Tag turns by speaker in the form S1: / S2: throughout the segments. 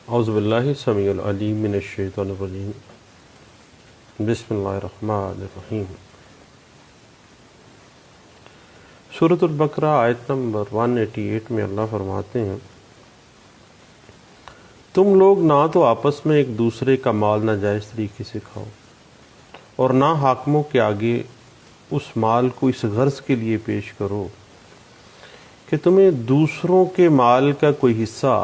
S1: اعوذ باللہ السمیع العلیم من الشیطان الرجیم بسم اللہ الرحمن الرحیم۔ سورۃ البقرہ آیت نمبر 188 میں اللہ فرماتے ہیں، تم لوگ نہ تو آپس میں ایک دوسرے کا مال ناجائز طریقے سے کھاؤ اور نہ حاکموں کے آگے اس مال کو اس غرض کے لیے پیش کرو کہ تمہیں دوسروں کے مال کا کوئی حصہ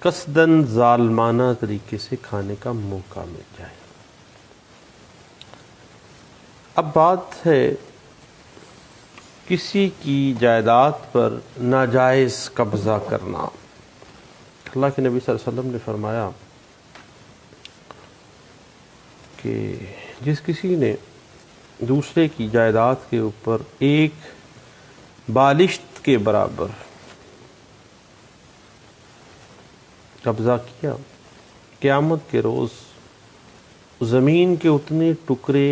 S1: قصداً ظالمانہ طریقے سے کھانے کا موقع مل جائے۔ اب بات ہے کسی کی جائیداد پر ناجائز قبضہ کرنا۔ اللہ کے نبی صلی اللہ علیہ وسلم نے فرمایا کہ جس کسی نے دوسرے کی جائیداد کے اوپر ایک بالشت کے برابر قبضہ کیا، قیامت کے روز زمین کے اتنے ٹکڑے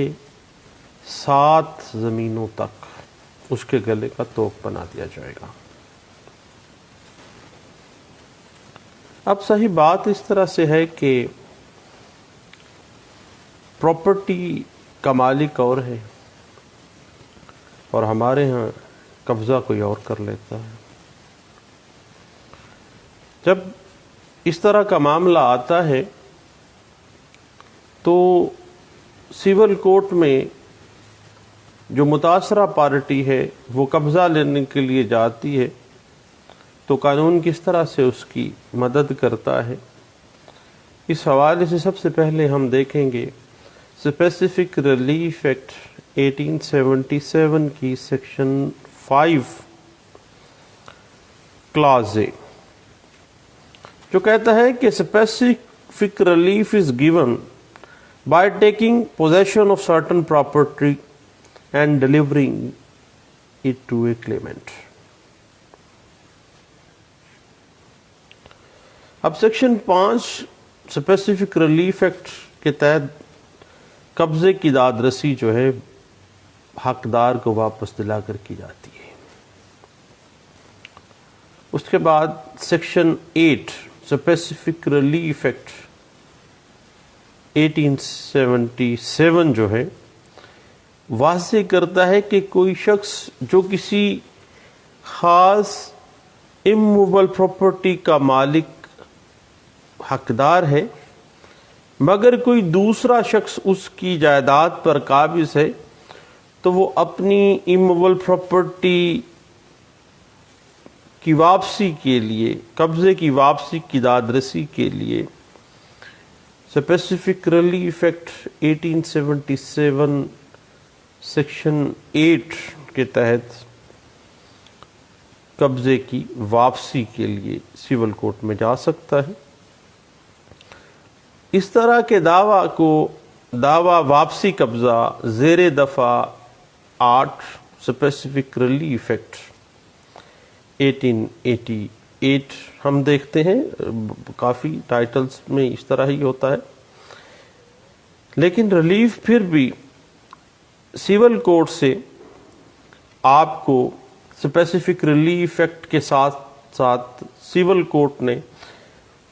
S1: 7 زمینوں تک اس کے گلے کا توق بنا دیا جائے گا۔ اب صحیح بات اس طرح سے ہے کہ پراپرٹی کا مالک اور ہے اور ہمارے ہاں قبضہ کوئی اور کر لیتا ہے۔ جب اس طرح کا معاملہ آتا ہے تو سول کورٹ میں جو متاثرہ پارٹی ہے وہ قبضہ لینے کے لیے جاتی ہے تو قانون کس طرح سے اس کی مدد کرتا ہے، اس حوالے سے سب سے پہلے ہم دیکھیں گے اسپیسیفک ریلیف ایکٹ 1877 کی سیکشن 5 کلاز اے، جو کہتا ہے کہ specific relief is given by taking position of certain property and delivering it to a claimant. اب سیکشن 5 اسپیسیفک ریلیف ایکٹ کے تحت قبضے کی داد رسی جو ہے حقدار کو واپس دلا کر کی جاتی ہے۔ اس کے بعد سیکشن 8 اسپیسیفک ریلیف ایکٹ 1877 جو ہے واضح کرتا ہے کہ کوئی شخص جو کسی خاص اموویبل پراپرٹی کا مالک حقدار ہے مگر کوئی دوسرا شخص اس کی جائیداد پر قابض ہے تو وہ اپنی اموویبل پراپرٹی کی واپسی کے لیے، قبضے کی واپسی کی داد رسی کے لیے اسپیسیفک ریلیف ایکٹ 1877 سیکشن 8 کے تحت قبضے کی واپسی کے لیے سول کورٹ میں جا سکتا ہے۔ اس طرح کے دعویٰ واپسی قبضہ زیر دفعہ 8 اسپیسیفک ریلیف ایکٹ 1888 ہم دیکھتے ہیں، کافی ٹائٹلز میں اس طرح ہی ہوتا ہے، لیکن ریلیف پھر بھی سول کورٹ سے آپ کو اسپیسیفک ریلیف ایکٹ کے ساتھ ساتھ سول کورٹ نے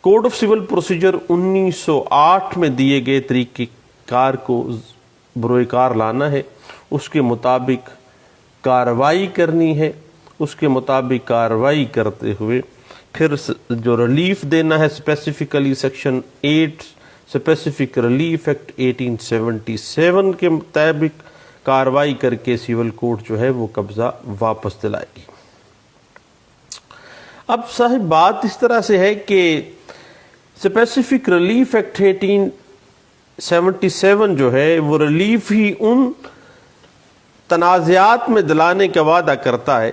S1: کوڈ آف سول پروسیجر 1908 میں دیے گئے طریقہ کار کو بروئے کار لانا ہے، اس کے مطابق کارروائی کرنی ہے، اس کے مطابق کارروائی کرتے ہوئے پھر جو ریلیف دینا ہے specifically section 8 specific relief act 1877 کے مطابق کارروائی کر کے سول کورٹ جو ہے وہ قبضہ واپس دلائے گی۔ اب صاحب بات اس طرح سے ہے کہ اسپیسیفک ریلیف ایکٹ 1877 جو ہے وہ ریلیف ہی ان تنازعات میں دلانے کا وعدہ کرتا ہے۔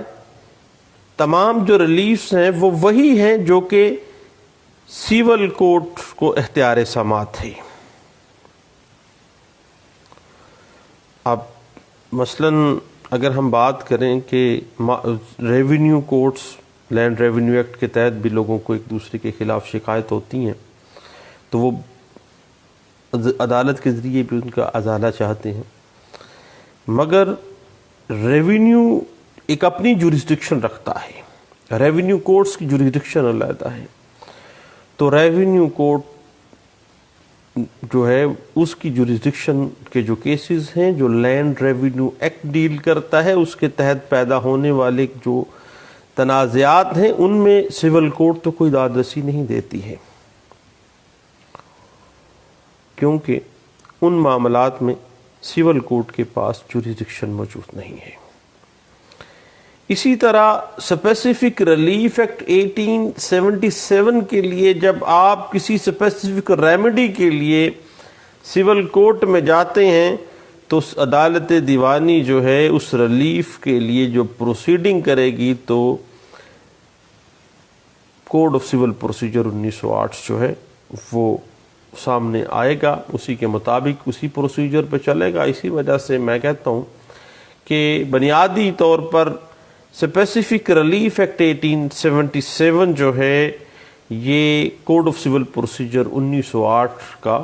S1: تمام جو ریلیفز ہیں وہ وہی ہیں جو کہ سول کورٹ کو اختیار سماعت ہے۔ اب مثلاً اگر ہم بات کریں کہ revenue courts land revenue act کے تحت بھی لوگوں کو ایک دوسرے کے خلاف شکایت ہوتی ہیں تو وہ عدالت کے ذریعے بھی ان کا ازالہ چاہتے ہیں، مگر ریونیو ایک اپنی جورسڈکشن رکھتا ہے، ریونیو کورٹس کی جورسڈکشن علیحدہ ہے، تو ریونیو کوڈ جو ہے اس کی جوریسڈکشن کے جو کیسز ہیں جو لینڈ ریونیو ایکٹ ڈیل کرتا ہے اس کے تحت پیدا ہونے والے جو تنازعات ہیں ان میں سول کوڈ تو کوئی دادرسی نہیں دیتی ہے، کیونکہ ان معاملات میں سول کوڈ کے پاس جوریسڈکشن موجود نہیں ہے۔ اسی طرح اسپیسیفک ریلیف ایکٹ 1877 کے لیے جب آپ کسی اسپیسیفک ریمیڈی کے لیے سول کورٹ میں جاتے ہیں تو عدالت دیوانی جو ہے اس ریلیف کے لیے جو پروسیڈنگ کرے گی تو کوڈ آف سول پروسیجر 1908 جو ہے وہ سامنے آئے گا، اسی کے مطابق اسی پروسیجر پہ چلے گا۔ اسی وجہ سے میں کہتا ہوں کہ بنیادی طور پر اسپیسیفک ریلیف ایکٹ 1877 جو ہے یہ کوڈ آف سول پروسیجر 1908 کا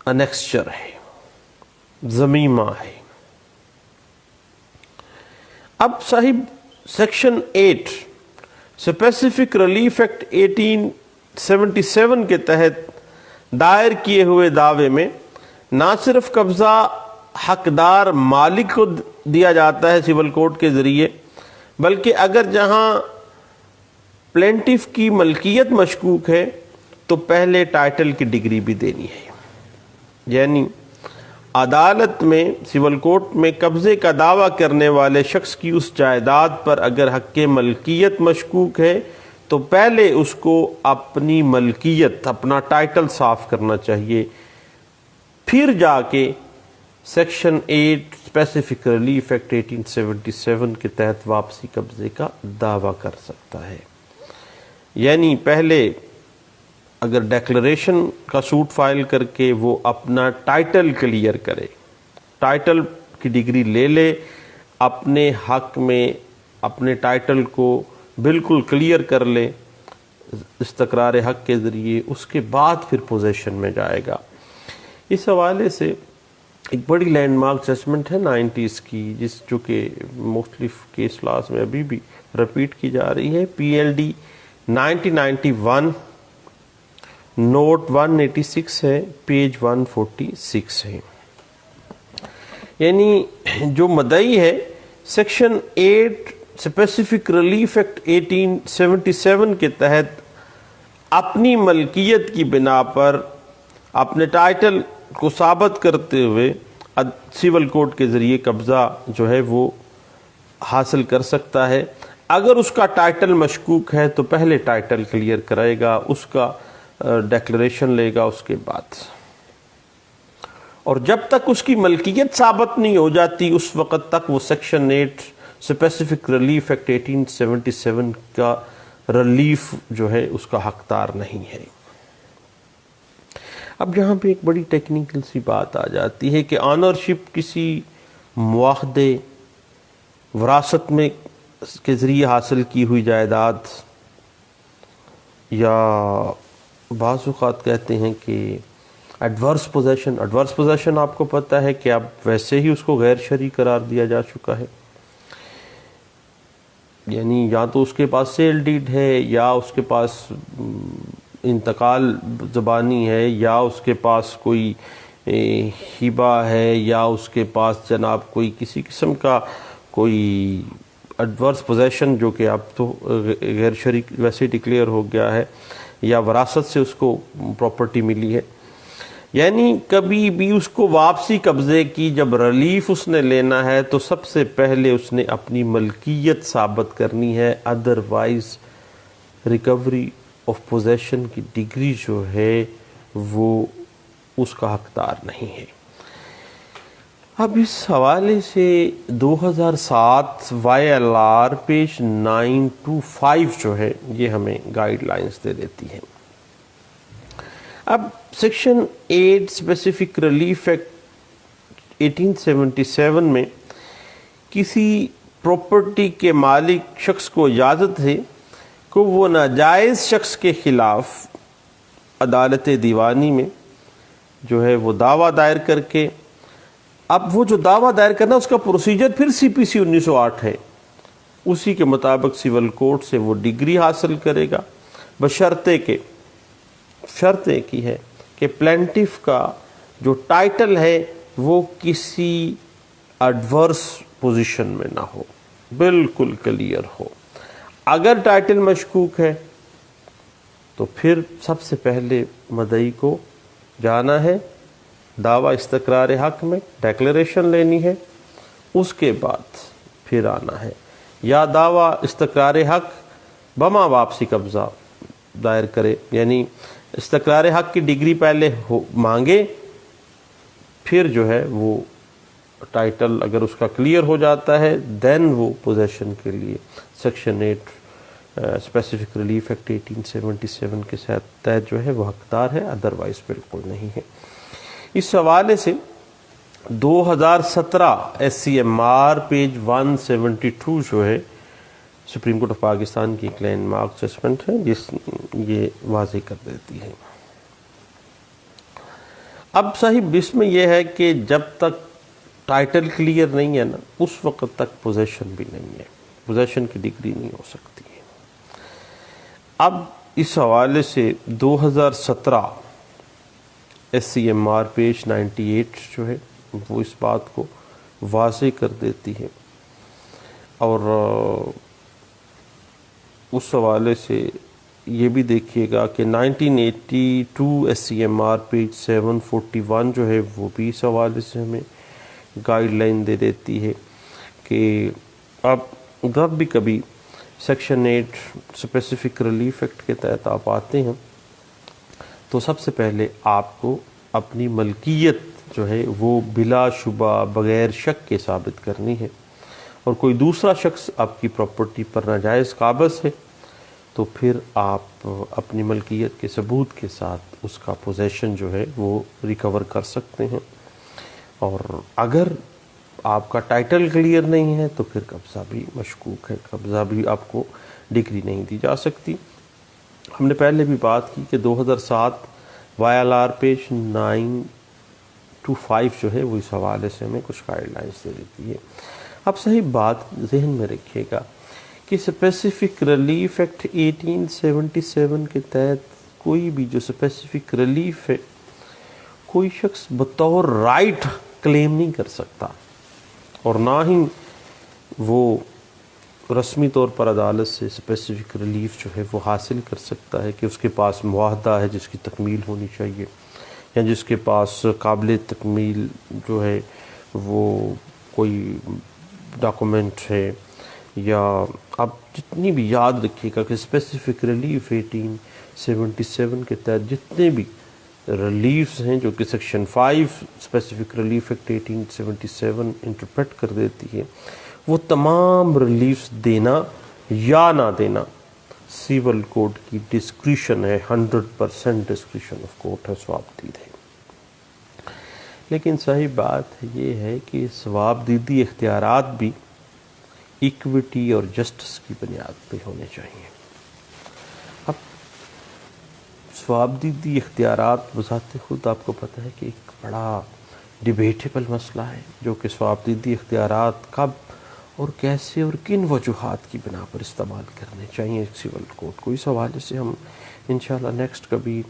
S1: انیکسچر ہے، ضمیمہ ہے۔ اب صاحب سیکشن 8 اسپیسیفک ریلیف ایکٹ 1877 کے تحت دائر کیے ہوئے دعوے میں نہ صرف قبضہ حقدار مالک کو دیا جاتا ہے سول کورٹ کے ذریعے، بلکہ اگر جہاں پلینٹف کی ملکیت مشکوک ہے تو پہلے ٹائٹل کی ڈگری بھی دینی ہے۔ یعنی عدالت میں سول کورٹ میں قبضے کا دعویٰ کرنے والے شخص کی اس جائیداد پر اگر حق ملکیت مشکوک ہے تو پہلے اس کو اپنی ملکیت اپنا ٹائٹل صاف کرنا چاہیے، پھر جا کے سیکشن 8 اسپیسیفک ریلیف ایکٹ 1877 کے تحت واپسی قبضے کا دعویٰ کر سکتا ہے۔ یعنی پہلے اگر ڈیکلریشن کا سوٹ فائل کر کے وہ اپنا ٹائٹل کلیئر کرے، ٹائٹل کی ڈگری لے لے، اپنے حق میں اپنے ٹائٹل کو بالکل کلیئر کر لے استقرار حق کے ذریعے، اس کے بعد پھر پوزیشن میں جائے گا۔ اس حوالے سے ایک بڑی لینڈ مارک ججمنٹ ہے 90s کی، جس جو کہ مختلف کیس لاز میں ابھی بھی رپیٹ کی جا رہی ہے، PLD 1991 نوٹ 186 ہے، پیج 146 ہے۔ یعنی جو مدعی ہے سیکشن 8 اسپیسیفک ریلیف ایکٹ 1877 کے تحت اپنی ملکیت کی بنا پر اپنے ٹائٹل کو ثابت کرتے ہوئے سول کورٹ کے ذریعے قبضہ جو ہے وہ حاصل کر سکتا ہے۔ اگر اس کا ٹائٹل مشکوک ہے تو پہلے ٹائٹل کلیئر کرائے گا، اس کا ڈیکلریشن لے گا اس کے بعد، اور جب تک اس کی ملکیت ثابت نہیں ہو جاتی اس وقت تک وہ سیکشن 8 اسپیسیفک ریلیف ایکٹ 1877 کا ریلیف جو ہے اس کا حقدار نہیں ہے۔ اب یہاں پہ ایک بڑی ٹیکنیکل سی بات آ جاتی ہے کہ آنرشپ کسی معاہدے وراثت میں کے ذریعے حاصل کی ہوئی جائیداد، یا بعض اوقات کہتے ہیں کہ ایڈورس پوزیشن آپ کو پتہ ہے کہ اب ویسے ہی اس کو غیر شرعی قرار دیا جا چکا ہے، یعنی یا تو اس کے پاس سیل ڈیڈ ہے، یا اس کے پاس انتقال زبانی ہے، یا اس کے پاس کوئی ہبہ ہے، یا اس کے پاس جناب کوئی کسی قسم کا کوئی ایڈورس پوزیشن جو کہ اب تو غیر شرعی ویسے ڈکلیئر ہو گیا ہے، یا وراثت سے اس کو پراپرٹی ملی ہے۔ یعنی کبھی بھی اس کو واپسی قبضے کی جب ریلیف اس نے لینا ہے تو سب سے پہلے اس نے اپنی ملکیت ثابت کرنی ہے، ادروائز ریکوری آف پوزیشن کی ڈگری جو ہے وہ اس کا حقدار نہیں ہے۔ اب اس حوالے سے 2007 YLR پیج 925 جو ہے یہ ہمیں گائیڈ لائنز دے دیتی ہے۔ اب سیکشن 8 اسپیسیفک ریلیف ایکٹ 1877 میں کسی پراپرٹی کے مالک شخص کو اجازت ہے کہ وہ ناجائز شخص کے خلاف عدالت دیوانی میں جو ہے وہ دعویٰ دائر کر کے، اب وہ جو دعویٰ دائر کرنا اس کا پروسیجر پھر CPC 1908 ہے، اسی کے مطابق سول کورٹ سے وہ ڈگری حاصل کرے گا، بشرطے کہ شرط ایک ہی ہے کہ پلینٹف کا جو ٹائٹل ہے وہ کسی ایڈورس پوزیشن میں نہ ہو، بالکل کلیئر ہو۔ اگر ٹائٹل مشکوک ہے تو پھر سب سے پہلے مدعی کو جانا ہے، دعویٰ استقرار حق میں ڈیکلیریشن لینی ہے، اس کے بعد پھر آنا ہے یا دعویٰ استقرار حق بما واپسی قبضہ دائر کرے، یعنی استقرار حق کی ڈگری پہلے مانگے، پھر جو ہے وہ ٹائٹل اگر اس کا کلیئر ہو جاتا ہے دین وہ پوزیشن کے لیے سیکشن 8 اسپیسیفک ریلیف ایکٹ 1877 کے تحت جو ہے وہ حقدار ہے، ادروائز بالکل نہیں ہے۔ اس حوالے سے 2017 SCMR پیج 172 جو ہے سپریم کورٹ آف پاکستان کی ایک لینڈ مارک ججمنٹ ہے جس یہ واضح کر دیتی ہے۔ اب صاحب اس میں یہ ہے کہ جب تک ٹائٹل کلیئر نہیں ہے نا اس وقت تک پوزیشن بھی نہیں ہے، پوزیشن کی ڈگری نہیں ہو سکتی ہے۔ اب اس حوالے سے 2017 SCMR پیج 98 جو ہے وہ اس بات کو واضح کر دیتی ہے، اور اس حوالے سے یہ بھی دیکھیے گا کہ 1982 SCMR پیج 741 جو ہے وہ بھی اس حوالے سے ہمیں گائیڈ لائن دے دیتی ہے کہ اب جب بھی کبھی سیکشن 8 اسپیسیفک ریلیف ایکٹ کے تحت آپ آتے ہیں تو سب سے پہلے آپ کو اپنی ملکیت جو ہے وہ بلا شبہ بغیر شک کے ثابت کرنی ہے، اور کوئی دوسرا شخص آپ کی پراپرٹی پر ناجائز قابض ہے تو پھر آپ اپنی ملکیت کے ثبوت کے ساتھ اس کا پوزیشن جو ہے وہ ریکور کر سکتے ہیں، اور اگر آپ کا ٹائٹل کلیئر نہیں ہے تو پھر قبضہ بھی مشکوک ہے، قبضہ بھی آپ کو ڈگری نہیں دی جا سکتی۔ ہم نے پہلے بھی بات کی کہ 2007 YLR پیج 925 جو ہے وہ اس حوالے سے ہمیں کچھ گائیڈ لائنس دے دیتی ہے۔ اب صحیح بات ذہن میں رکھیے گا کہ اسپیسیفک ریلیف ایکٹ 1877 کے تحت کوئی بھی جو اسپیسیفک ریلیف ہے کوئی شخص بطور رائٹ کلیم نہیں کر سکتا، اور نہ ہی وہ رسمی طور پر عدالت سے اسپیسیفک ریلیف جو ہے وہ حاصل کر سکتا ہے کہ اس کے پاس معاہدہ ہے جس کی تکمیل ہونی چاہیے، یا جس کے پاس قابل تکمیل جو ہے وہ کوئی ڈاکومنٹ ہے، یا آپ جتنی بھی یاد رکھیے گا کہ اسپیسیفک ریلیف 1877 کے تحت جتنے بھی ریلیفز ہیں جو کہ section 5 specific relief act 1877 interpret کر دیتی ہے، وہ تمام ریلیفز دینا یا نہ دینا سیول کوڈ کی ڈسکریشن ہے، 100% ڈسکریشن آف کورٹ ہے، ثوابدید ہے۔ لیکن صحیح بات یہ ہے کہ ثوابدیدی اختیارات بھی ایکویٹی اور جسٹس کی بنیاد پہ ہونے چاہیے۔ اب ثوابدیدی اختیارات بذات خود آپ کو پتہ ہے کہ ایک بڑا ڈیبیٹیبل مسئلہ ہے، جو کہ ثوابدیدی اختیارات کب اور کیسے اور کن وجوہات کی بنا پر استعمال کرنے چاہیے سول کوڈ کو۔ اس حوالے سے ہم انشاءاللہ نیکسٹ کبھی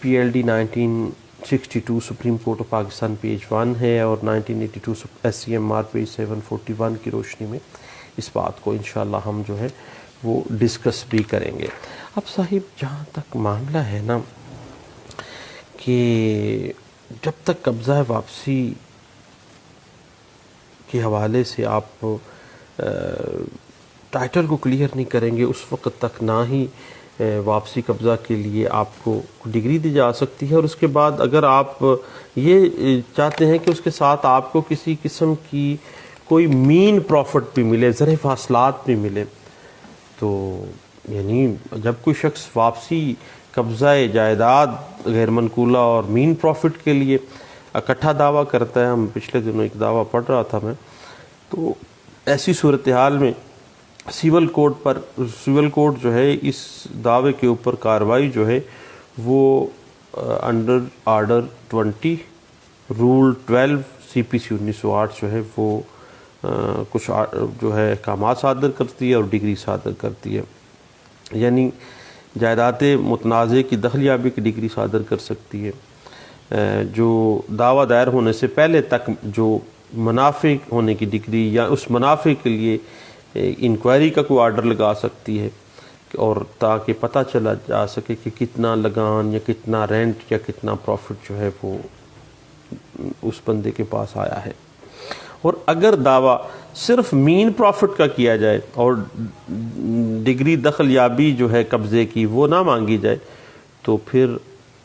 S1: PLD 1962 supreme court of Pakistan page 1 ہے، اور 1982 SCMR پیج 741 کی روشنی میں اس بات کو انشاءاللہ ہم جو ہے وہ ڈسکس بھی کریں گے۔ اب صاحب جہاں تک معاملہ ہے نا کہ جب تک قبضہ واپسی کے حوالے سے آپ ٹائٹل کو کلیئر نہیں کریں گے اس وقت تک نہ ہی واپسی قبضہ کے لیے آپ کو ڈگری دی جا سکتی ہے، اور اس کے بعد اگر آپ یہ چاہتے ہیں کہ اس کے ساتھ آپ کو کسی قسم کی کوئی مین پروفٹ بھی ملے، زرع فاصلات بھی ملے، تو یعنی جب کوئی شخص واپسی قبضہ جائیداد غیر منقولہ اور مین پروفٹ کے لیے اکٹھا دعویٰ کرتا ہے، ہم پچھلے دنوں ایک دعویٰ پڑھ رہا تھا میں، تو ایسی صورتحال میں سیول کوڈ جو ہے اس دعوے کے اوپر کارروائی جو ہے وہ انڈر آرڈر 20 رول 12 CPC 1908 جو ہے وہ کچھ جو ہے احکامات صادر کرتی ہے اور ڈگری صادر کرتی ہے۔ یعنی جائیداد متنازع کی دخلیابی کی ڈگری صادر کر سکتی ہے، جو دعویٰ دائر ہونے سے پہلے تک جو منافع ہونے کی ڈگری یا اس منافع کے لیے انکوائری کا کوئی آرڈر لگا سکتی ہے، اور تاکہ پتہ چلا جا سکے کہ کتنا لگان یا کتنا رینٹ یا کتنا پروفٹ جو ہے وہ اس بندے کے پاس آیا ہے۔ اور اگر دعویٰ صرف مین پروفٹ کا کیا جائے اور ڈگری دخل یابی جو ہے قبضے کی وہ نہ مانگی جائے، تو پھر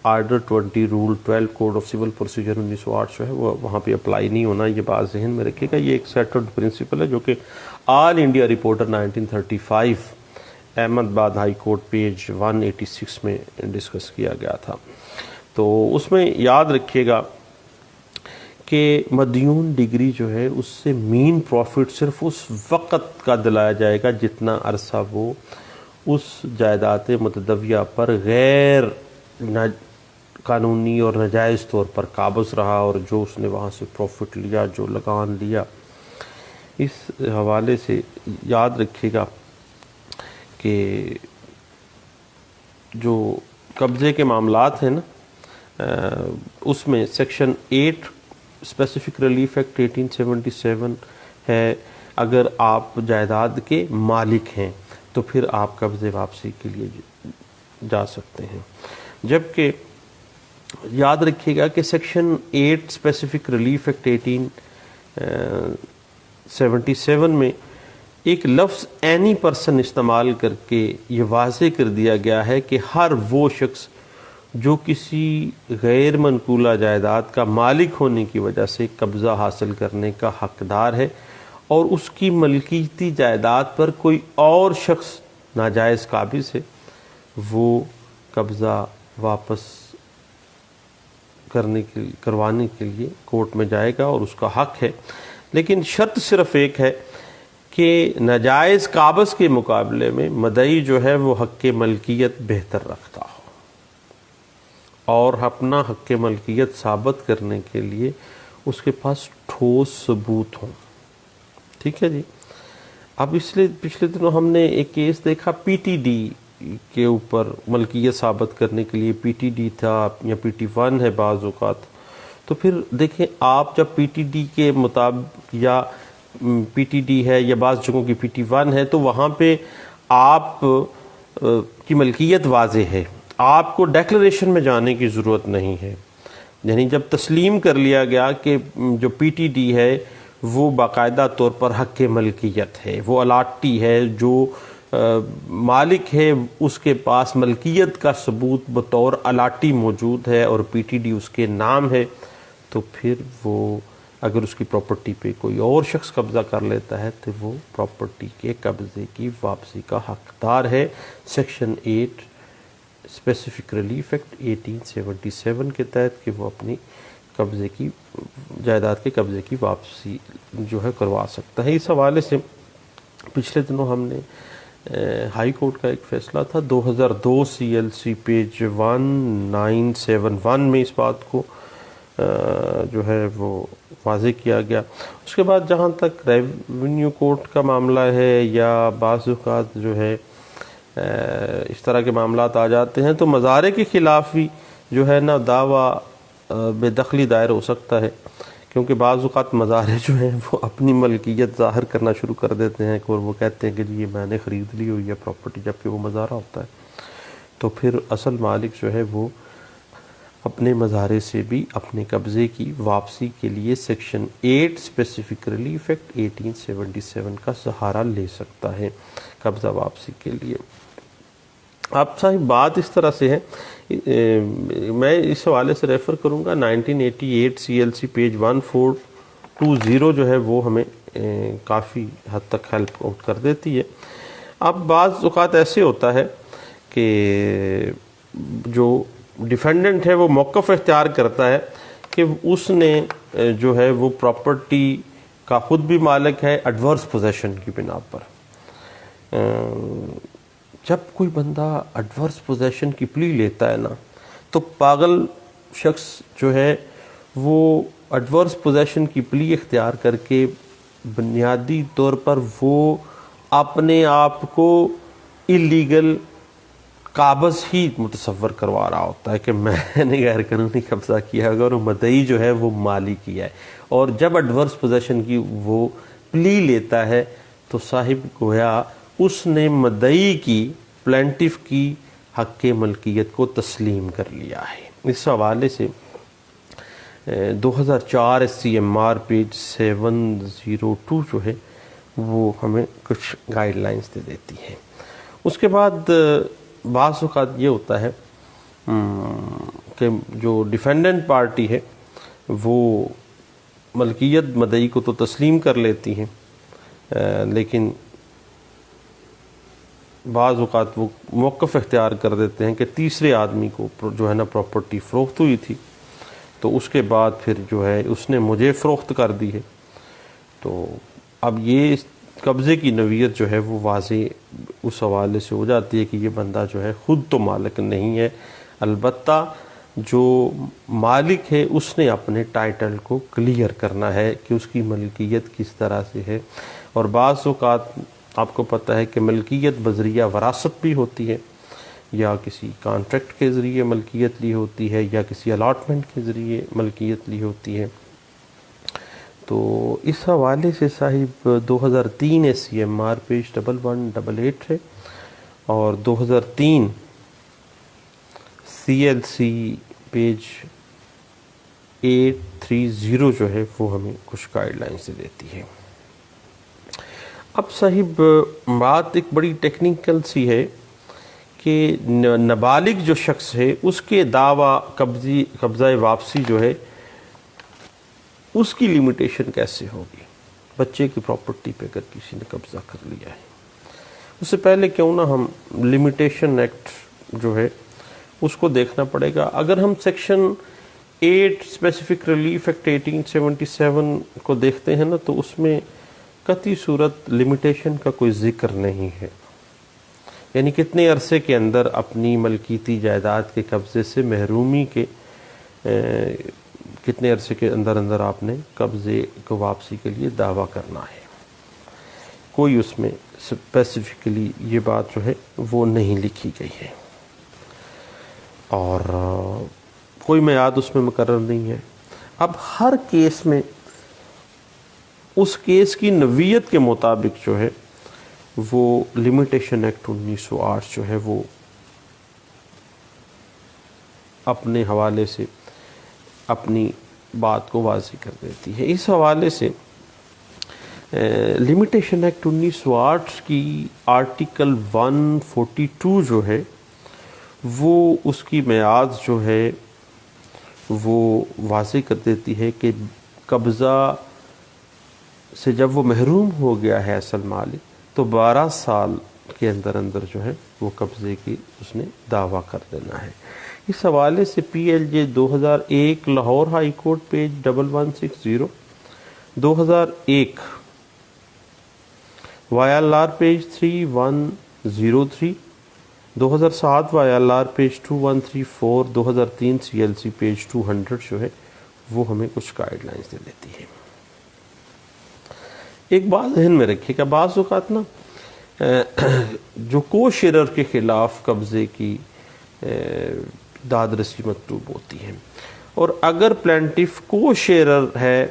S1: order 20 rule 12 code of civil procedure 1908 جو ہے وہ وہاں پہ اپلائی نہیں ہونا، یہ بات ذہن میں رکھے گا۔ یہ ایک سیٹلڈ پرنسپل ہے جو کہ آل انڈیا رپورٹر 1935 احمد آباد ہائی کورٹ پیج 186 میں ڈسکس کیا گیا تھا۔ تو اس میں یاد رکھیے گا کہ مدیون ڈگری جو ہے اس سے مین پروفٹ صرف اس وقت کا دلایا جائے گا جتنا عرصہ وہ اس جائیداد متداویہ پر غیر قانونی اور ناجائز طور پر قابض رہا، اور جو اس نے وہاں سے پروفٹ لیا، جو لگان لیا۔ اس حوالے سے یاد رکھیے گا کہ جو قبضے کے معاملات ہیں نا، اس میں سیکشن 8 اسپیسیفک ریلیف ایکٹ 1877 ہے، اگر آپ جائیداد کے مالک ہیں تو پھر آپ قبضے واپسی کے لیے جا سکتے ہیں۔ جبکہ یاد رکھیے گا کہ سیکشن 8 اسپیسیفک ریلیف ایکٹ 1877 میں ایک لفظ اینی پرسن استعمال کر کے یہ واضح کر دیا گیا ہے کہ ہر وہ شخص جو کسی غیر منقولہ جائیداد کا مالک ہونے کی وجہ سے قبضہ حاصل کرنے کا حقدار ہے، اور اس کی ملکیتی جائیداد پر کوئی اور شخص ناجائز قابض ہے، وہ قبضہ واپس کروانے کے لیے کورٹ میں جائے گا اور اس کا حق ہے۔ لیکن شرط صرف ایک ہے کہ ناجائز قابض کے مقابلے میں مدعی جو ہے وہ حق ملکیت بہتر رکھتا ہو، اور اپنا حق ملکیت ثابت کرنے کے لیے اس کے پاس ٹھوس ثبوت ہوں۔ ٹھیک ہے جی۔ اب اس لیے پچھلے دنوں ہم نے ایک کیس دیکھا پی ٹی ڈی کے اوپر، ملکیت ثابت کرنے کے لیے پی ٹی ڈی تھا یا پی ٹی 1 ہے بعض اوقات۔ تو پھر دیکھیں آپ جب پی ٹی ڈی کے مطابق یا پی ٹی ڈی ہے یا بعض جگہوں کی پی ٹی 1 ہے، تو وہاں پہ آپ کی ملکیت واضح ہے، آپ کو ڈیکلریشن میں جانے کی ضرورت نہیں ہے۔ یعنی جب تسلیم کر لیا گیا کہ جو پی ٹی ڈی ہے وہ باقاعدہ طور پر حق ملکیت ہے، وہ الاٹی ہے، جو مالک ہے اس کے پاس ملکیت کا ثبوت بطور الاٹی موجود ہے اور پی ٹی ڈی اس کے نام ہے، تو پھر وہ اگر اس کی پراپرٹی پہ کوئی اور شخص قبضہ کر لیتا ہے تو وہ پراپرٹی کے قبضے کی واپسی کا حقدار ہے۔ سیکشن 8 اسپیسیفک ریلیف ایکٹ 1877 کے تحت کہ وہ اپنی قبضے کی جائیداد کے قبضے کی واپسی جو ہے کروا سکتا ہے۔ اس حوالے سے پچھلے دنوں ہم نے ہائی کورٹ کا ایک فیصلہ تھا 2002 سی ایل سی پیج 1971 میں اس بات کو جو ہے وہ واضح کیا گیا۔ اس کے بعد جہاں تک ریونیو کورٹ کا معاملہ ہے یا بعض اوقات جو ہے اس طرح کے معاملات آ جاتے ہیں، تو مظاہرے کے خلاف بھی جو ہے نا دعویٰ بے دخلی دائر ہو سکتا ہے، کیونکہ بعض اوقات مظاہرے جو ہیں وہ اپنی ملکیت ظاہر کرنا شروع کر دیتے ہیں، اور وہ کہتے ہیں کہ جی یہ میں نے خرید لی ہوئی ہے پراپرٹی، جبکہ وہ مظاہرہ ہوتا ہے۔ تو پھر اصل مالک جو ہے وہ اپنے مظاہرے سے بھی اپنے قبضے کی واپسی کے لیے سیکشن 8 اسپیسیفک ریلیف ایکٹ 1877 کا سہارا لے سکتا ہے قبضہ واپسی کے لیے۔ اب صاحب بات اس طرح سے ہے، میں اس حوالے سے ریفر کروں گا 1988 سی ایل سی پیج 1420 جو ہے وہ ہمیں کافی حد تک ہیلپ آؤٹ کر دیتی ہے۔ اب بعض اوقات ایسے ہوتا ہے کہ جو ڈیفینڈنٹ ہے وہ موقف اختیار کرتا ہے کہ اس نے جو ہے وہ پراپرٹی کا خود بھی مالک ہے ایڈورس پوزیشن کی بنا پر۔ جب کوئی بندہ ایڈورس پوزیشن کی پلی لیتا ہے نا، تو پاگل شخص جو ہے وہ ایڈورس پوزیشن کی پلی اختیار کر کے بنیادی طور پر وہ اپنے آپ کو اللیگل قابض ہی متصور کروا رہا ہوتا ہے کہ میں نے غیر قانونی قبضہ کیا ہے، اور مدعی جو ہے وہ مالی کیا ہے. اور جب ایڈورس پوزیشن کی وہ پلی لیتا ہے تو صاحب گویا اس نے مدعی کی، پلینٹف کی حق ملکیت کو تسلیم کر لیا ہے. اس حوالے سے 2004 SCMR پیج 702 جو ہے وہ ہمیں کچھ گائیڈ لائنز دے دیتی ہے. اس کے بعد بعض اوقات یہ ہوتا ہے کہ جو ڈیفینڈنٹ پارٹی ہے وہ ملکیت مدعی کو تو تسلیم کر لیتی ہیں، لیکن بعض اوقات وہ موقف اختیار کر دیتے ہیں کہ تیسرے آدمی کو جو ہے نا پراپرٹی فروخت ہوئی تھی، تو اس کے بعد پھر جو ہے اس نے مجھے فروخت کر دی ہے. تو اب یہ قبضے کی نوعیت جو ہے وہ واضح اس حوالے سے ہو جاتی ہے کہ یہ بندہ جو ہے خود تو مالک نہیں ہے، البتہ جو مالک ہے اس نے اپنے ٹائٹل کو کلیئر کرنا ہے کہ اس کی ملکیت کس طرح سے ہے. اور بعض اوقات آپ کو پتہ ہے کہ ملکیت بذریعہ وراثت بھی ہوتی ہے، یا کسی کانٹریکٹ کے ذریعے ملکیت لی ہوتی ہے، یا کسی الاٹمنٹ کے ذریعے ملکیت لی ہوتی ہے. تو اس حوالے سے صاحب 2003 SCMR پیج 1188 ہے، اور 2003 CLC پیج 830 جو ہے وہ ہمیں کچھ گائیڈ لائن سے دیتی ہے. اب صاحب بات ایک بڑی ٹیکنیکل سی ہے کہ نابالغ جو شخص ہے اس کے دعویٰ قبضہ واپسی جو ہے اس کی لیمیٹیشن کیسے ہوگی. بچے کی پراپرٹی پہ اگر کسی نے قبضہ کر لیا ہے، اس سے پہلے کیوں نہ ہم لیمیٹیشن ایکٹ جو ہے اس کو دیکھنا پڑے گا. اگر ہم سیکشن 8 اسپیسیفک ریلیف ایکٹ 1877 کو دیکھتے ہیں نا، تو اس میں قطعی صورت لیمیٹیشن کا کوئی ذکر نہیں ہے. یعنی کتنے عرصے کے اندر اپنی ملکیتی جائیداد کے قبضے سے محرومی کے کتنے عرصے کے اندر آپ نے قبضے کو واپسی کے لیے دعویٰ کرنا ہے. کوئی اس میں اسپیسیفکلی یہ بات جو ہے وہ نہیں لکھی گئی ہے، اور کوئی میعاد اس میں مقرر نہیں ہے. اب ہر کیس میں اس کیس کی نوعیت کے مطابق جو ہے وہ لیمیٹیشن ایکٹ 1908 جو ہے وہ اپنے حوالے سے اپنی بات کو واضح کر دیتی ہے. اس حوالے سے لیمیٹیشن ایکٹ 1908 کی آرٹیکل 142 جو ہے وہ اس کی میعاد جو ہے وہ واضح کر دیتی ہے کہ قبضہ سے جب وہ محروم ہو گیا ہے اصل مالک، تو 12 سال کے اندر جو ہے وہ قبضے کی اس نے دعویٰ کر دینا ہے. اس حوالے سے PLJ 2001 Lahore high court page 1160، 2001 YLR page 3103، 2007 YLR page 2134، 2003 CLC page 200 جو ہے وہ ہمیں کچھ گائیڈ لائنز دے دیتی ہے. ایک بات ذہن میں رکھیے کہ بعض اوقات نا جو کو شیرر کے خلاف قبضے کی داد رسی مطلوب ہوتی ہے، اور اگر پلینٹف کو شیرر ہے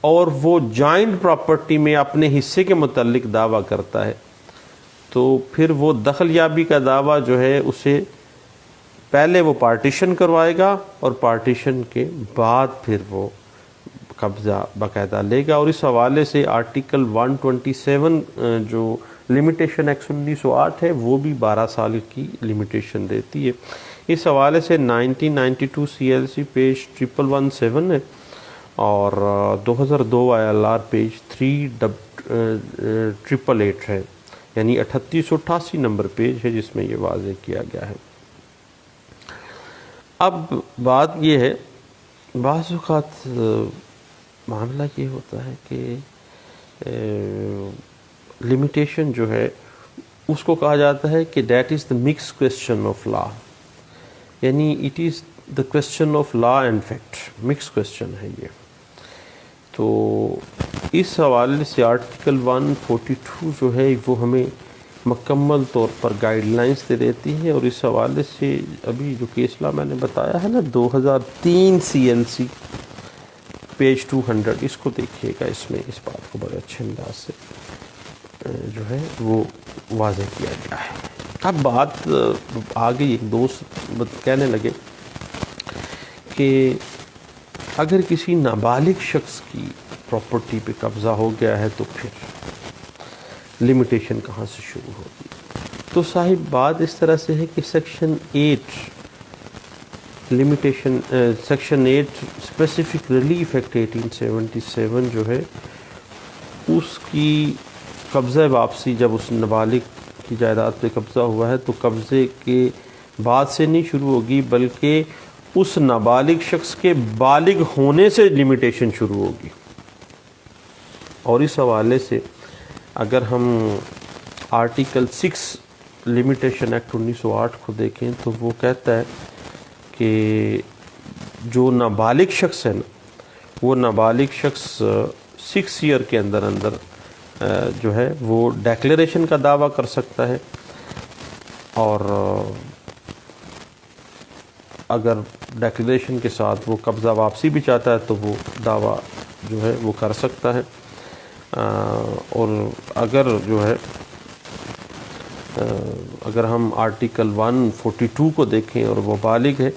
S1: اور وہ جوائنٹ پراپرٹی میں اپنے حصے کے متعلق دعویٰ کرتا ہے، تو پھر وہ دخل یابی کا دعویٰ جو ہے اسے پہلے وہ پارٹیشن کروائے گا، اور پارٹیشن کے بعد پھر وہ قبضہ باقاعدہ لے گا. اور اس حوالے سے آرٹیکل 127 جو لیمیٹیشن ایکٹ 1908 ہے وہ بھی 12 سال کی لیمیٹیشن دیتی ہے. اس حوالے سے 1992 CLC پیج 1117 ہے، اور 2002 ILR پیج 3888 ہے، یعنی 3888 نمبر پیج ہے جس میں یہ واضح کیا گیا ہے. اب بات یہ ہے، بعض اوقات معاملہ یہ ہوتا ہے کہ لمیٹیشن جو ہے اس کو کہا جاتا ہے کہ that is the mix question of law, یعنی it is the question of law and fact, mix question ہے یہ. تو اس حوالے سے آرٹیکل 142 جو ہے وہ ہمیں مکمل طور پر گائیڈ لائنز دے دیتی ہیں. اور اس حوالے سے ابھی جو کیس لا میں نے بتایا ہے نا 2003 CLC پیج 200 اس کو دیکھیے گا. اس میں اس بات کو بڑے اچھے انداز سے جو ہے وہ واضح کیا گیا ہے. اب بات آگے ایک دوست کہنے لگے کہ اگر کسی نابالغ شخص کی پراپرٹی پہ قبضہ ہو گیا ہے تو پھر لمیٹیشن کہاں سے شروع ہوگی. تو صاحب بات اس طرح سے ہے کہ section 8 limitation section 8 specific relief act 1877 جو ہے اس کی قبضہ واپسی جب اس نابالغ کی جائیداد پہ قبضہ ہوا ہے تو قبضے کے بعد سے نہیں شروع ہوگی بلکہ اس نابالغ شخص کے بالغ ہونے سے لمیٹیشن شروع ہوگی. اور اس حوالے سے اگر ہم آرٹیکل 6 لمیٹیشن ایکٹ 1908 کو دیکھیں تو وہ کہتا ہے کہ جو نابالغ شخص ہے نا وہ نابالغ شخص 6 ایئر کے اندر جو ہے وہ ڈیکلیریشن کا دعویٰ کر سکتا ہے. اور اگر ڈیکلیریشن کے ساتھ وہ قبضہ واپسی بھی چاہتا ہے تو وہ دعویٰ جو ہے وہ کر سکتا ہے. اور اگر جو ہے اگر ہم آرٹیکل 142 کو دیکھیں اور وہ بالغ ہے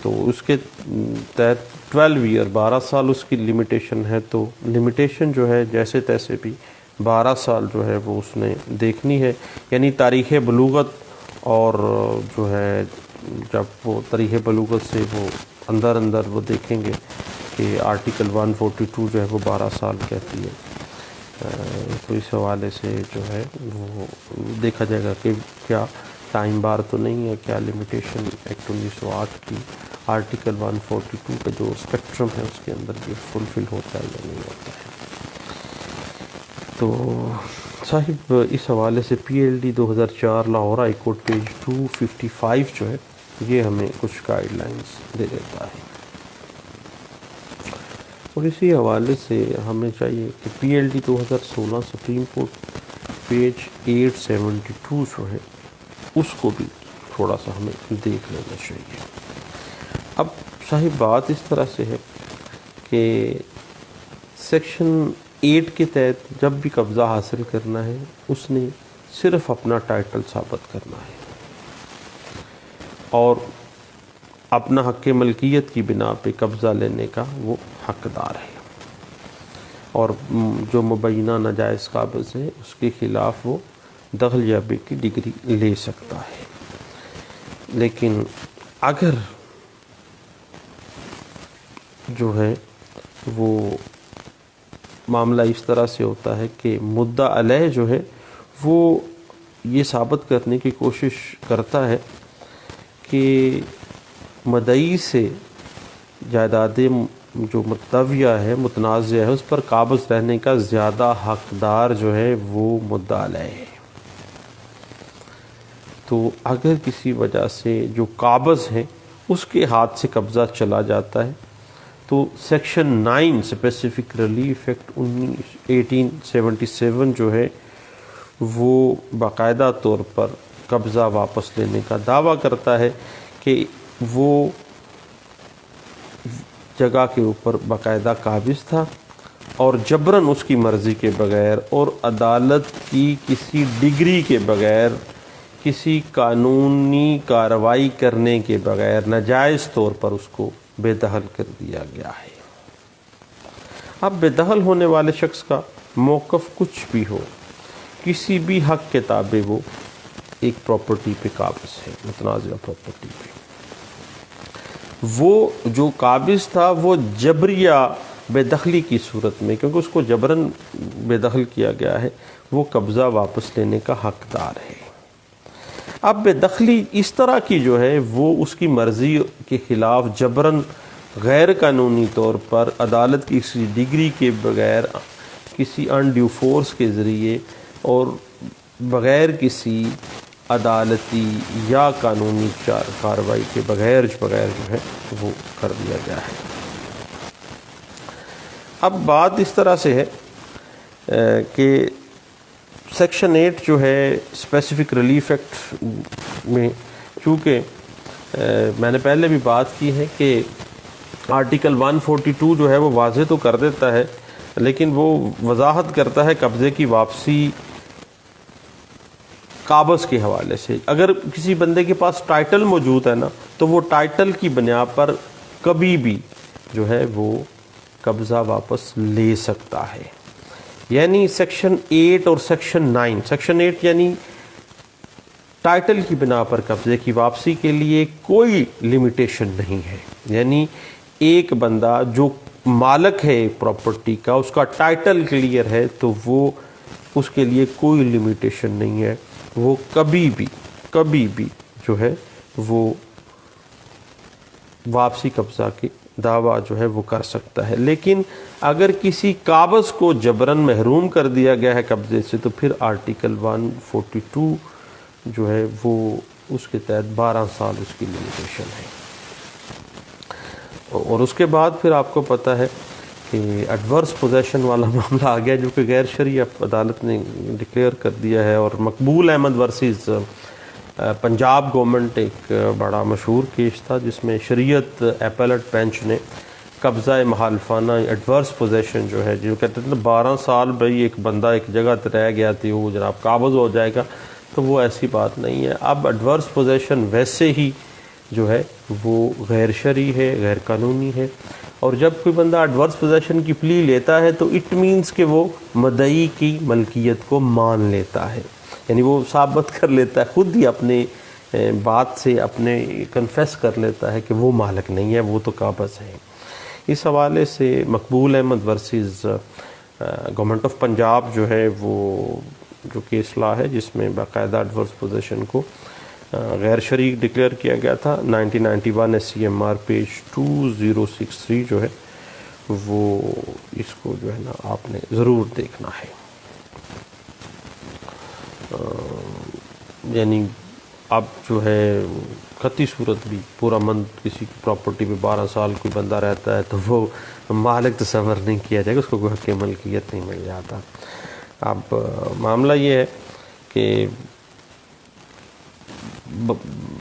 S1: تو اس کے تحت 12 ایئر 12 سال اس کی لمیٹیشن ہے. تو لمیٹیشن جو ہے جیسے تیسے بھی 12 سال جو ہے وہ اس نے دیکھنی ہے. یعنی تاریخ بلوغت اور جو ہے جب وہ تاریخ بلوغت سے وہ اندر وہ دیکھیں گے کہ آرٹیکل 142 جو ہے وہ 12 سال کہتی ہے. تو اس حوالے سے جو ہے وہ دیکھا جائے گا کہ کیا ٹائم بار تو نہیں ہے, کیا لمیٹیشن ایکٹ 1908 کی آرٹیکل 142 کا جو اسپیکٹرم ہے اس کے اندر یہ فلفل ہوتا ہے یا نہیں ہوتا ہے. تو صاحب اس حوالے سے PLD 2004 Lahore high court page 255 جو ہے یہ ہمیں کچھ گائیڈ لائنز دے دیتا ہے. اور اسی حوالے سے ہمیں چاہیے کہ PLD 2016 سپریم کورٹ پیج 872 جو ہے اس کو بھی تھوڑا سا ہمیں دیکھ لینا چاہیے. اب صاحب بات اس طرح سے ہے کہ سیکشن 8 کے تحت جب بھی قبضہ حاصل کرنا ہے اس نے صرف اپنا ٹائٹل ثابت کرنا ہے اور اپنا حق ملکیت کی بنا پہ قبضہ لینے کا وہ حقدار ہے. اور جو مبینہ ناجائز قابض ہے اس کے خلاف وہ دخل یابی کی ڈگری لے سکتا ہے. لیکن اگر جو ہے وہ معاملہ اس طرح سے ہوتا ہے کہ مدعا علیہ جو ہے وہ یہ ثابت کرنے کی کوشش کرتا ہے کہ مدعی سے جائیدادیں جو متویہ ہے متنازع ہے اس پر قابض رہنے کا زیادہ حقدار جو ہے وہ مدعا علیہ ہے. تو اگر کسی وجہ سے جو قابض ہیں اس کے ہاتھ سے قبضہ چلا جاتا ہے تو سیکشن 9 اسپیسیفک ریلیف ایکٹ 1877 جو ہے وہ باقاعدہ طور پر قبضہ واپس لینے کا دعویٰ کرتا ہے کہ وہ جگہ کے اوپر باقاعدہ قابض تھا اور جبراً اس کی مرضی کے بغیر اور عدالت کی کسی ڈگری کے بغیر کسی قانونی کارروائی کرنے کے بغیر ناجائز طور پر اس کو بے دخل کر دیا گیا ہے. اب بے دخل ہونے والے شخص کا موقف کچھ بھی ہو کسی بھی حق کے تابع وہ ایک پراپرٹی پہ قابض ہے متنازع پراپرٹی پہ. وہ جو قابض تھا وہ جبریہ بے دخلی کی صورت میں کیونکہ اس کو جبراً بے دخل کیا گیا ہے وہ قبضہ واپس لینے کا حقدار ہے. اب بے دخلی اس طرح کی جو ہے وہ اس کی مرضی کے خلاف جبراً غیر قانونی طور پر عدالت کی کسی ڈگری کے بغیر کسی انڈیو فورس کے ذریعے اور بغیر کسی عدالتی یا قانونی کارروائی کے بغیر جو ہے وہ کر دیا گیا ہے. اب بات اس طرح سے ہے کہ سیکشن 8 جو ہے اسپیسیفک ریلیف ایکٹ میں، چونکہ میں نے پہلے بھی بات کی ہے کہ آرٹیکل 142 جو ہے وہ واضح تو کر دیتا ہے، لیکن وہ وضاحت کرتا ہے قبضے کی واپسی قابض کے حوالے سے۔ اگر کسی بندے کے پاس ٹائٹل موجود ہے نا، تو وہ ٹائٹل کی بنا پر کبھی بھی جو ہے وہ قبضہ واپس لے سکتا ہے۔ یعنی سیکشن 8 اور سیکشن 9، سیکشن 8 یعنی ٹائٹل کی بنا پر قبضے کی واپسی کے لیے کوئی لمیٹیشن نہیں ہے، یعنی ایک بندہ جو مالک ہے پراپرٹی کا، اس کا ٹائٹل کلیئر ہے تو وہ اس کے لیے کوئی لمیٹیشن نہیں ہے، وہ کبھی بھی جو ہے وہ واپسی قبضہ کی دعویٰ جو ہے وہ کر سکتا ہے۔ لیکن اگر کسی قابض کو جبراً محروم کر دیا گیا ہے قبضے سے، تو پھر آرٹیکل 142 جو ہے وہ اس کے تحت 12 سال اس کی لمیٹیشن ہے۔ اور اس کے بعد پھر آپ کو پتہ ہے کہ ایڈورس پوزیشن والا معاملہ آ گیا، جو کہ غیر شرعی عدالت نے ڈکلیئر کر دیا ہے، اور مقبول احمد ورسز پنجاب گورنمنٹ ایک بڑا مشہور کیس تھا، جس میں شریعت اپیلٹ بینچ نے قبضہ مخالفانہ ایڈورس پوزیشن جو ہے، جو کہتے ہیں 12 سال بھائی ایک بندہ ایک جگہ رہ گیا تھی، وہ جناب قابض ہو جائے گا، تو وہ ایسی بات نہیں ہے۔ اب ایڈورس پوزیشن ویسے ہی جو ہے وہ غیر شرعی ہے، غیر قانونی ہے، اور جب کوئی بندہ ایڈورس پوزیشن کی پلی لیتا ہے تو اٹ مینس کہ وہ مدعی کی ملکیت کو مان لیتا ہے، یعنی وہ ثابت کر لیتا ہے، خود ہی اپنے بات سے اپنے کنفیس کر لیتا ہے کہ وہ مالک نہیں ہے، وہ تو قابض ہے۔ اس حوالے سے Maqbool Ahmed versus government of Punjab جو ہے وہ جو کیس لا ہے، جس میں باقاعدہ ایڈورس پوزیشن کو غیر شرعی ڈکلیئر کیا گیا تھا، 1991 SCMR پیج 2063 جو ہے وہ اس کو جو ہے نا آپ نے ضرور دیکھنا ہے۔ یعنی اب جو ہے خطی صورت بھی پورا منتھ کسی کی پراپرٹی پہ 12 سال کوئی بندہ رہتا ہے تو وہ مالک تصور نہیں کیا جائے گا، اس کو کوئی حق ملکیت نہیں مل جاتا۔ اب معاملہ یہ ہے کہ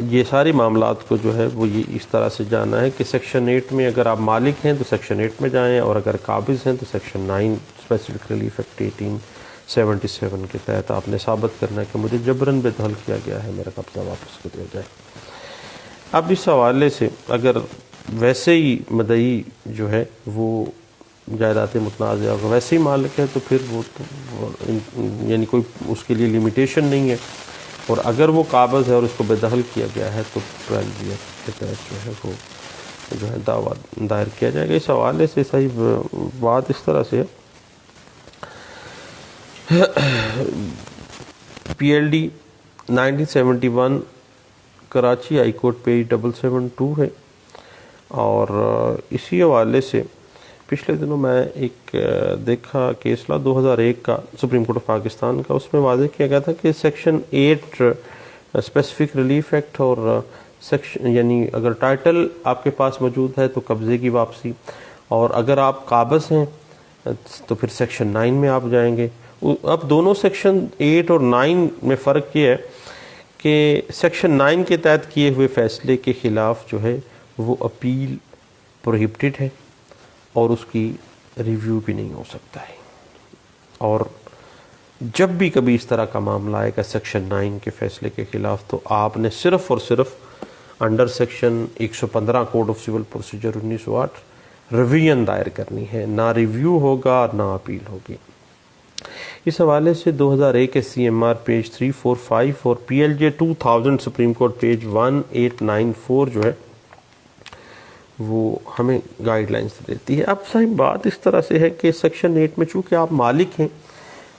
S1: یہ ساری معاملات کو جو ہے وہ یہ اس طرح سے جانا ہے کہ سیکشن 8 میں اگر آپ مالک ہیں تو سیکشن 8 میں جائیں، اور اگر قابض ہیں تو سیکشن 9 اسپیسیفک ریلیف ایکٹ 1877 کے تحت آپ نے ثابت کرنا ہے کہ مجھے جبراً بے دخل کیا گیا ہے، میرا قبضہ واپس کر دیا جائے۔ اب اس حوالے سے اگر ویسے ہی مدعی جو ہے وہ جائیداد متنازعہ کا ویسے ہی مالک ہے تو پھر وہ یعنی کوئی اس کے لیے لمیٹیشن نہیں ہے، اور اگر وہ قابض ہے اور اس کو بے دخل کیا گیا ہے تو 12 کے تحت جو ہے وہ جو ہے دعویٰ دائر کیا جائے گا۔ اس حوالے سے صحیح بات اس طرح سے ہے، PLD 1971 Karachi high court page 772 ہے، اور اسی حوالے سے پچھلے دنوں میں ایک دیکھا کیس لا 2001 کا سپریم کورٹ آف پاکستان کا، اس میں واضح کیا گیا تھا کہ سیکشن 8 اسپیسیفک ریلیف ایکٹ اور سیکشن یعنی اگر ٹائٹل آپ کے پاس موجود ہے تو قبضے کی واپسی، اور اگر آپ قابض ہیں تو پھر سیکشن 9 میں آپ جائیں گے۔ اب دونوں سیکشن 8 اور 9 میں فرق یہ ہے کہ سیکشن 9 کے تحت کیے ہوئے فیصلے کے خلاف جو ہے وہ اپیل پروہیبٹڈ ہے، اور اس کی ریویو بھی نہیں ہو سکتا ہے، اور جب بھی کبھی اس طرح کا معاملہ آئے گا سیکشن 9 کے فیصلے کے خلاف تو آپ نے صرف اور صرف under section 115 code of civil procedure 1908 revision دائر کرنی ہے، نہ ریویو ہوگا نہ اپیل ہوگی۔ اس حوالے سے 2001 SCMR پیج 345 اور PLJ 2000 سپریم کورٹ پیج 1894 جو ہے وہ ہمیں گائیڈ لائنز دیتی ہے۔ اب صحیح بات اس طرح سے ہے کہ سیکشن 8 میں چونکہ آپ مالک ہیں،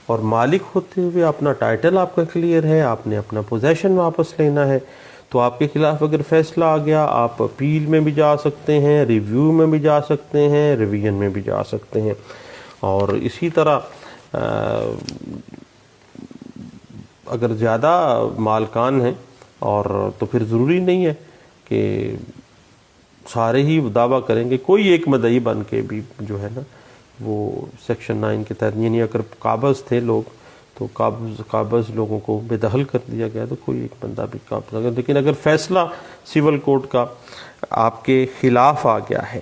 S1: اور مالک ہوتے ہوئے اپنا ٹائٹل آپ کا کلیئر ہے، آپ نے اپنا پوزیشن واپس لینا ہے، تو آپ کے خلاف اگر فیصلہ آ گیا آپ اپیل میں بھی جا سکتے ہیں، ریویو میں بھی جا سکتے ہیں، ریویژن میں بھی جا سکتے ہیں، اور اسی طرح اگر زیادہ مالکان ہیں اور تو پھر ضروری نہیں ہے کہ سارے ہی دعویٰ کریں گے، کوئی ایک مدعی بن کے بھی جو ہے نا وہ سیکشن 9 کے تحت، یعنی اگر قابض تھے لوگ تو قابض لوگوں کو بے دخل کر دیا گیا، تو کوئی ایک بندہ بھی قابض اگر، لیکن اگر فیصلہ سول کوڈ کا آپ کے خلاف آ گیا ہے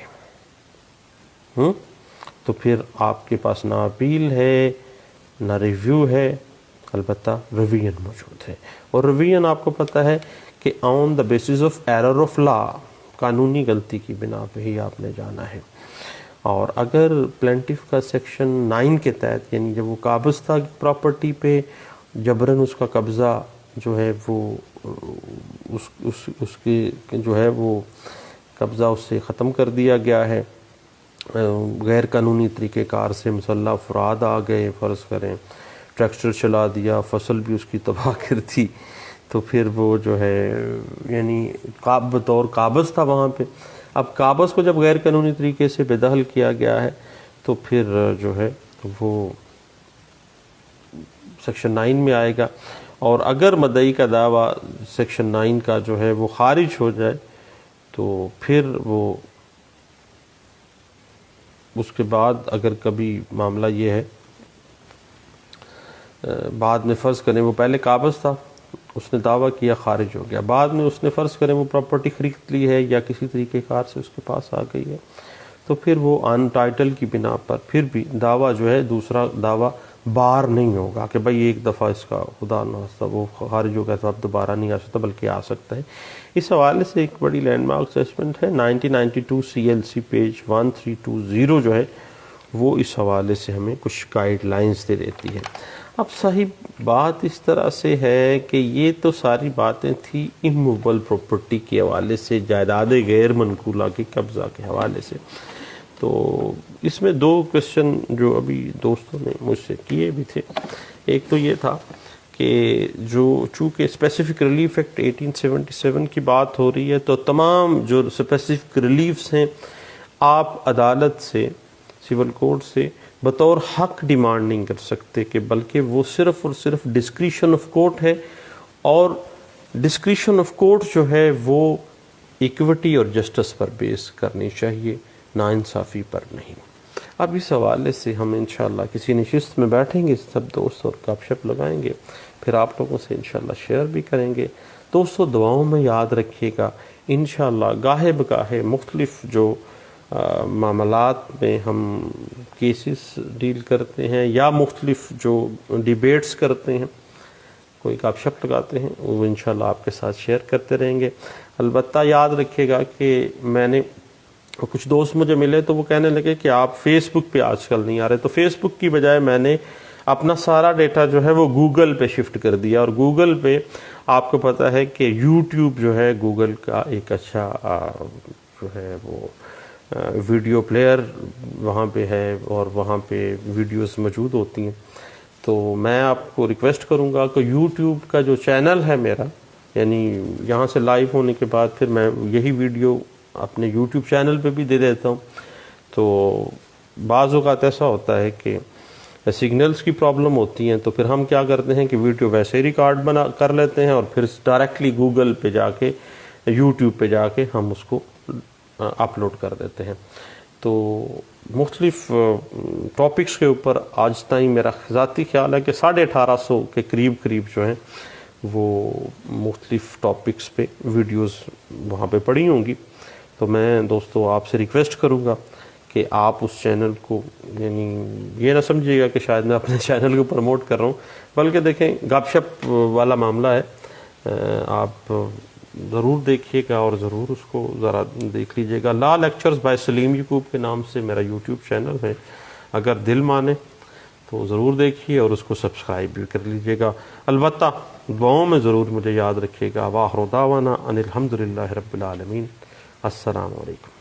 S1: تو پھر آپ کے پاس نہ اپیل ہے نہ ریویو ہے، البتہ ریویژن موجود ہے، اور ریویژن آپ کو پتہ ہے کہ on the basis of error of law, قانونی غلطی کی بنا پہ ہی آپ نے جانا ہے۔ اور اگر پلینٹف کا سیکشن 9 کے تحت، یعنی جب وہ قابض تھا پراپرٹی پہ، جبراً اس کا قبضہ جو ہے وہ اس کے جو ہے وہ قبضہ اس سے ختم کر دیا گیا ہے، غیر قانونی طریقہ کار سے مسلح افراد آ گئے، فرض کریں ٹریکٹر چلا دیا، فصل بھی اس کی تباہ کر دی، تو پھر وہ جو ہے یعنی بطور قابض تھا وہاں پہ۔ اب قابض کو جب غیر قانونی طریقے سے بے دخل کیا گیا ہے تو پھر جو ہے وہ سیکشن 9 میں آئے گا، اور اگر مدعی کا دعویٰ سیکشن 9 کا جو ہے وہ خارج ہو جائے تو پھر وہ اس کے بعد اگر کبھی معاملہ یہ ہے بعد میں فرض کریں وہ پہلے قابض تھا، اس نے دعویٰ کیا، خارج ہو گیا، بعد میں اس نے فرض کریں وہ پراپرٹی خرید لی ہے یا کسی طریقہ کار سے اس کے پاس آ گئی ہے، تو پھر وہ ان ٹائٹل کی بنا پر پھر بھی دعویٰ جو ہے دوسرا دعویٰ بار نہیں ہوگا کہ بھئی ایک دفعہ اس کا خدا نخواستہ وہ خارج ہو گیا تو اب دوبارہ نہیں آ سکتا، بلکہ آ سکتا ہے۔ اس حوالے سے ایک بڑی لینڈ مارک اسسمنٹ ہے 1992 CLC پیج 1320 جو ہے وہ اس حوالے سے ہمیں کچھ گائیڈ لائنز دے دیتی ہے۔ اب صاحب بات اس طرح سے ہے کہ یہ تو ساری باتیں تھیں اموویبل پراپرٹی کے حوالے سے، جائیداد غیر منقولہ کے قبضہ کے حوالے سے، تو اس میں 2 کویسچن جو ابھی دوستوں نے مجھ سے کیے بھی تھے۔ ایک تو یہ تھا کہ جو چونکہ اسپیسیفک ریلیف ایکٹ 1877 کی بات ہو رہی ہے تو تمام جو اسپیسیفک ریلیفز ہیں آپ عدالت سے، سول کوڈ سے بطور حق ڈیمانڈ نہیں کر سکتے، کہ بلکہ وہ صرف اور صرف ڈسکریشن آف کورٹ ہے، اور ڈسکریشن آف کورٹ جو ہے وہ ایکوٹی اور جسٹس پر بیس کرنی چاہیے، ناانصافی پر نہیں۔ اب اس حوالے سے ہم انشاءاللہ کسی نشست میں بیٹھیں گے سب دوست اور گپ شپ لگائیں گے، پھر آپ لوگوں سے انشاءاللہ شیئر بھی کریں گے۔ دوستو دعاؤں میں یاد رکھیے گا، انشاءاللہ گاہے بگاہے مختلف جو معاملات میں ہم کیسز ڈیل کرتے ہیں یا مختلف جو ڈیبیٹس کرتے ہیں، کوئی گپ شپ لگاتے ہیں، وہ انشاءاللہ آپ کے ساتھ شیئر کرتے رہیں گے۔ البتہ یاد رکھیے گا کہ میں نے کچھ دوست مجھے ملے تو وہ کہنے لگے کہ آپ فیس بک پہ آج کل نہیں آ رہے، تو فیس بک کی بجائے میں نے اپنا سارا ڈیٹا جو ہے وہ گوگل پہ شفٹ کر دیا، اور گوگل پہ آپ کو پتہ ہے کہ یوٹیوب جو ہے گوگل کا ایک اچھا جو ہے وہ ویڈیو پلیئر وہاں پہ ہے، اور وہاں پہ ویڈیوز موجود ہوتی ہیں۔ تو میں آپ کو ریکویسٹ کروں گا کہ یوٹیوب کا جو چینل ہے میرا، یعنی یہاں سے لائیو ہونے کے بعد پھر میں یہی ویڈیو اپنے یوٹیوب چینل پہ بھی دے دیتا ہوں۔ تو بعض اوقات ایسا ہوتا ہے کہ سگنلز کی پرابلم ہوتی ہیں، تو پھر ہم کیا کرتے ہیں کہ ویڈیو ویسے ہی ریکارڈ کر لیتے ہیں، اور پھر ڈائریکٹلی گوگل پہ جا کے، یوٹیوب پہ جا کے ہم اس کو اپلوڈ کر دیتے ہیں۔ تو مختلف ٹاپکس کے اوپر آج تائیں میرا ذاتی خیال ہے کہ 1850 کے قریب جو ہیں وہ مختلف ٹاپکس پہ ویڈیوز وہاں پہ پڑی ہوں گی۔ تو میں دوستو آپ سے ریکویسٹ کروں گا کہ آپ اس چینل کو، یعنی یہ نہ سمجھیے گا کہ شاید میں اپنے چینل کو پروموٹ کر رہا ہوں، بلکہ دیکھیں گپ شپ والا معاملہ ہے، آپ ضرور دیکھیے گا اور ضرور اس کو ذرا دیکھ لیجیے گا۔ لا لیکچرز بائی سلیم یعقوب کے نام سے میرا یوٹیوب چینل ہے، اگر دل مانے تو ضرور دیکھیے اور اس کو سبسکرائب بھی کر لیجیے گا۔ البتہ دعاؤں میں ضرور مجھے یاد رکھیے گا۔ وآخر دعوانا ان الحمدللہ رب العالمین۔ السلام علیکم۔